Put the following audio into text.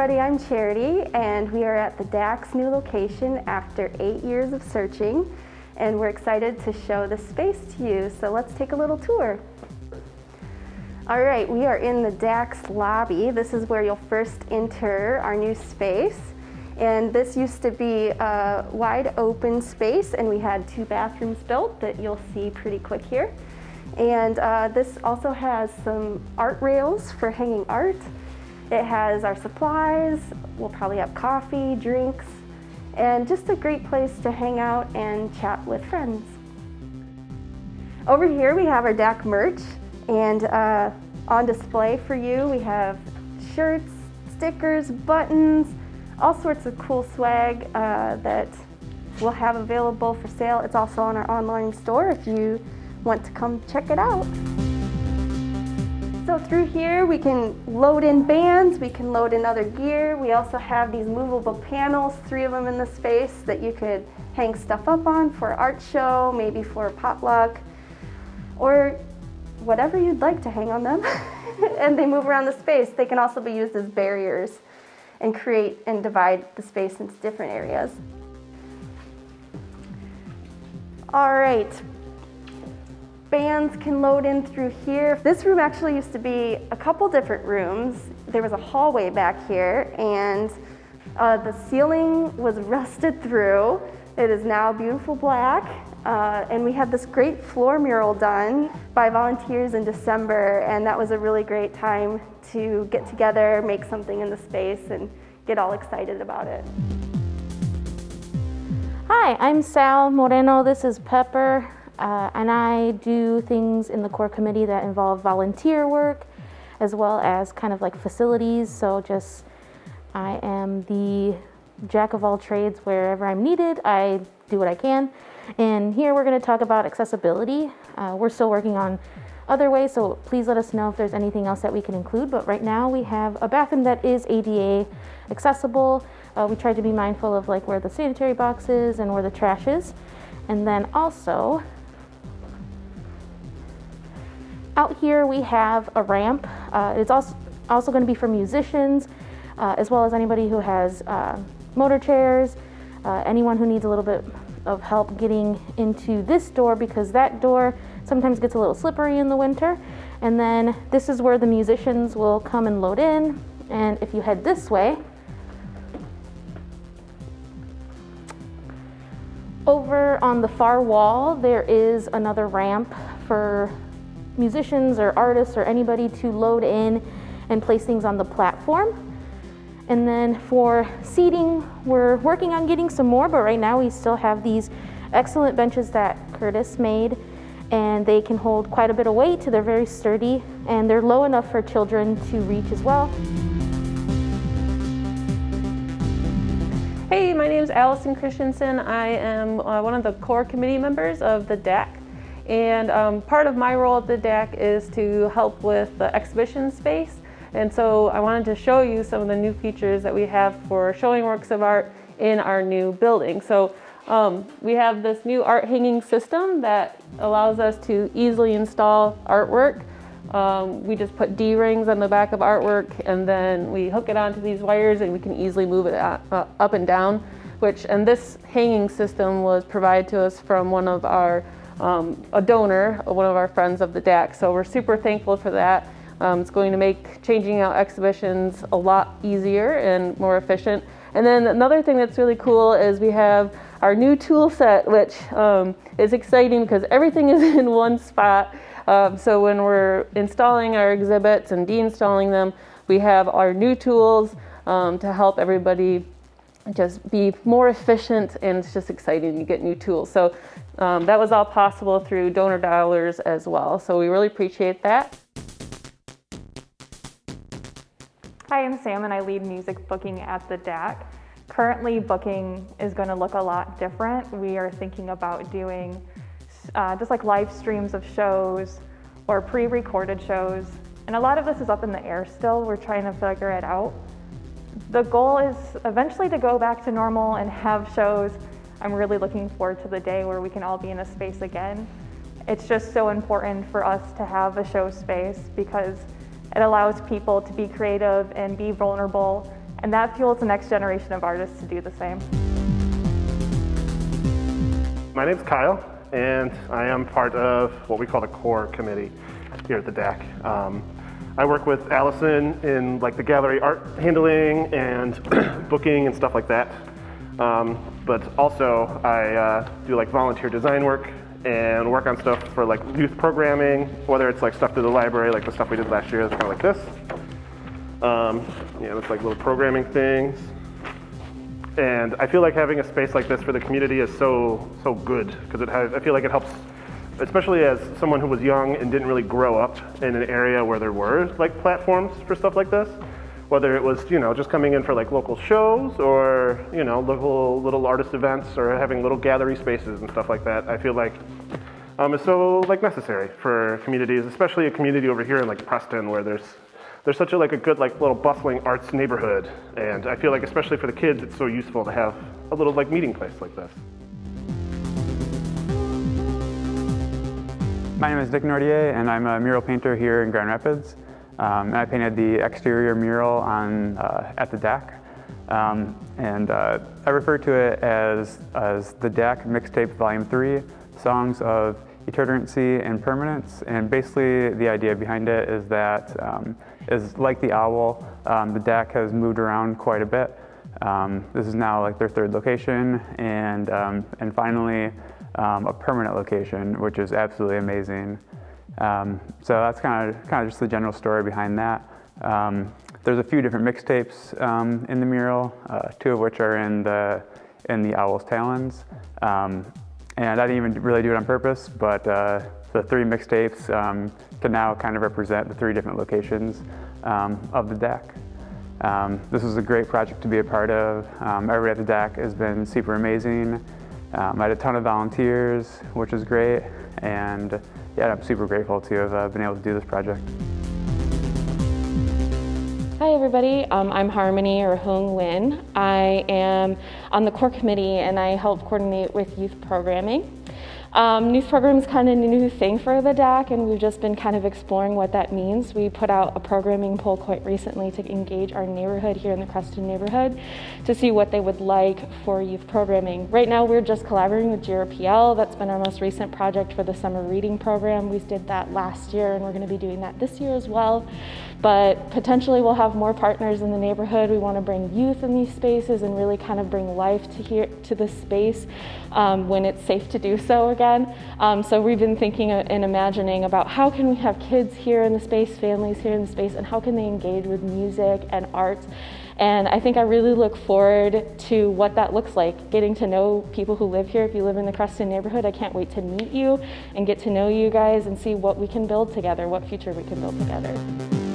everybody, I'm Charity, and we are at the DAAC's new location after 8 years of searching, and we're excited to show the space to you, so let's take a little tour. All right, we are in the DAAC's lobby. This is where you'll first enter our new space, and this used to be a wide open space, and we had 2 bathrooms built that you'll see pretty quick here. And this also has some art rails for hanging art. It has our supplies. We'll probably have coffee, drinks, and just a great place to hang out and chat with friends. Over here we have our DAAC merch, and on display for you we have shirts, stickers, buttons, all sorts of cool swag that we'll have available for sale. It's also on our online store if you want to come check it out. So through here we can load in bands, we can load in other gear. We also have these movable panels, 3 of them in the space that you could hang stuff up on for an art show, maybe for a potluck, or whatever you'd like to hang on them. And they move around the space. They can also be used as barriers and create and divide the space into different areas. All right. Bands can load in through here. This room actually used to be a couple different rooms. There was a hallway back here, and the ceiling was rusted through. It is now beautiful black, and we had this great floor mural done by volunteers in December, and that was a really great time to get together, make something in the space, and get all excited about it. Hi, I'm Sal Moreno. This is Pepper. And I do things in the core committee that involve volunteer work as well as kind of like facilities. So I am the jack of all trades. Wherever I'm needed, I do what I can. And here we're going to talk about accessibility. We're still working on other ways, so please let us know if there's anything else that we can include. But right now we have a bathroom that is ADA accessible. We tried to be mindful of like where the sanitary box is and where the trash is. And then also, out here we have a ramp. It's also going to be for musicians, as well as anybody who has motor chairs, anyone who needs a little bit of help getting into this door, because that door sometimes gets a little slippery in the winter. And then this is where the musicians will come and load in. And if you head this way, over on the far wall, there is another ramp for musicians or artists or anybody to load in and place things on the platform. And then for seating, we're working on getting some more, but right now we still have these excellent benches that Curtis made, and they can hold quite a bit of weight. They're very sturdy, and they're low enough for children to reach as well. Hey, my name is Alison Christensen. I am one of the core committee members of the DAAC. And part of my role at the DAAC is to help with the exhibition space. And so I wanted to show you some of the new features that we have for showing works of art in our new building. So we have this new art hanging system that allows us to easily install artwork. We just put D-rings on the back of artwork, and then we hook it onto these wires, and we can easily move it up and down. And this hanging system was provided to us from one of our a donor, one of our friends of the DAAC. So we're super thankful for that. It's going to make changing out exhibitions a lot easier and more efficient. And then another thing that's really cool is we have our new tool set, which is exciting because everything is in one spot. So when we're installing our exhibits and deinstalling them, we have our new tools to help everybody just be more efficient, and it's just exciting to get new tools. So that was all possible through donor dollars as well. So we really appreciate that. Hi, I'm Sam, and I lead music booking at the DAAC. Currently, booking is going to look a lot different. We are thinking about doing just like live streams of shows or pre-recorded shows. And a lot of this is up in the air still. We're trying to figure it out. The goal is eventually to go back to normal and have shows. I'm really looking forward to the day where we can all be in a space again. It's just so important for us to have a show space because it allows people to be creative and be vulnerable And that fuels the next generation of artists to do the same. My name's Kyle, and I am part of what we call the core committee here at the DAAC. I work with Alison in like the gallery art handling and booking and stuff like that. But also I do like volunteer design work and work on stuff for like youth programming, whether it's like stuff to the library, like the stuff we did last year, it's kind of like this. It's like little programming things. And I feel like having a space like this for the community is so good, because I feel like it helps, especially as someone who was young and didn't really grow up in an area where there were like platforms for stuff like this. Whether it was, just coming in for like local shows or, little artist events or having little gallery spaces and stuff like that. I feel like it's so like necessary for communities, especially a community over here in like Preston, where there's such a good like little bustling arts neighborhood. And I feel like especially for the kids, it's so useful to have a little like meeting place like this. My name is Nortier, and I'm a mural painter here in Grand Rapids. And I painted the exterior mural at the DAAC. I refer to it as the DAAC Mixtape Volume 3, Songs of Itinerancy and Permanence. And basically the idea behind it is that, is like the owl, the DAAC has moved around quite a bit. This is now like their third location, and finally a permanent location, which is absolutely amazing. So that's kind of just the general story behind that. There's a few different mixtapes in the mural, two of which are in the owl's talons. And I didn't even really do it on purpose, but the three mixtapes can now kind of represent the three different locations of the DAAC. This was a great project to be a part of. Everybody at the DAAC has been super amazing. I had a ton of volunteers, which is great, and yeah, I'm super grateful to have been able to do this project. Hi everybody, I'm Harmony or Hung Lin. I am on the core committee and I help coordinate with youth programming. Youth program is kind of a new thing for the DAAC, and we've just been kind of exploring what that means. We put out a programming poll quite recently to engage our neighborhood here in the Preston neighborhood to see what they would like for youth programming. Right now we're just collaborating with GRPL. That's been our most recent project for the summer reading program. We did that last year and we're going to be doing that this year as well. But potentially we'll have more partners in the neighborhood. We want to bring youth in these spaces and really kind of bring life to this space when it's safe to do so again. So we've been thinking and imagining about how can we have kids here in the space, families here in the space, and how can they engage with music and art. And I think I really look forward to what that looks like, getting to know people who live here. If you live in the Preston neighborhood, I can't wait to meet you and get to know you guys and see what we can build together, what future we can build together.